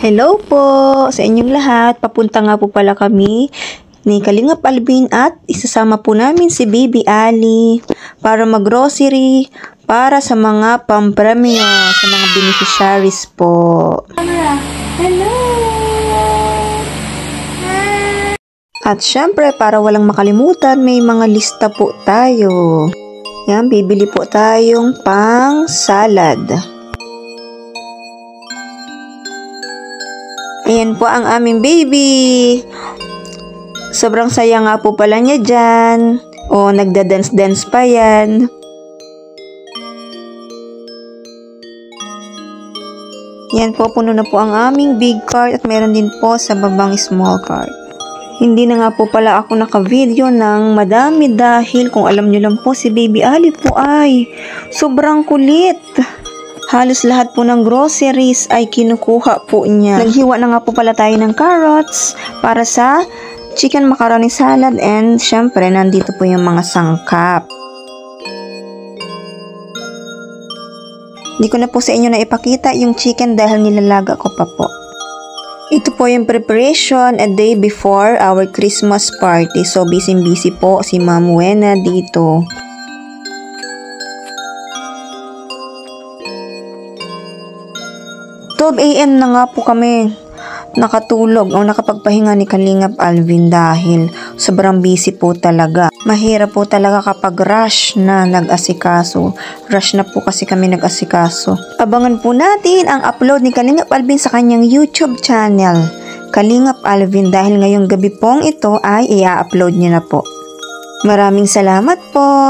Hello po sa inyong lahat. Papunta nga po pala kami ni Kalingap Alvin at isasama po namin si Baby Ali para mag-grocery para sa mga pampremyo sa mga beneficiaries po. Hello! At syempre, para walang makalimutan, may mga lista po tayo. Yan, bibili po tayong pang salad. Ayan po ang aming baby. Sobrang saya nga po pala niya dyan. O, nagda-dance-dance pa yan. Yan po, puno na po ang aming big cart at meron din po sa babang small cart. Hindi na nga po pala ako naka-video ng madami dahil kung alam nyo lang po si Baby Ali po ay sobrang kulit. Halos lahat po ng groceries ay kinukuha po niya. Naghiwa na nga po pala tayo ng carrots para sa chicken macaroni salad and syempre nandito po yung mga sangkap. Hindi ko na po sa inyo na ipakita yung chicken dahil nilalaga ko pa po. Ito po yung preparation a day before our Christmas party. So busy po si Ma'am Wena dito. AM na nga po kami nakatulog o nakapagpahinga ni Kalingap Alvin dahil sobrang busy po talaga. Mahirap po talaga kapag rush na nag-asikaso. Rush na po kasi kami nag-asikaso. Abangan po natin ang upload ni Kalingap Alvin sa kanyang YouTube channel, Kalingap Alvin, dahil ngayong gabi pong ito ay i-upload niya na po. Maraming salamat po!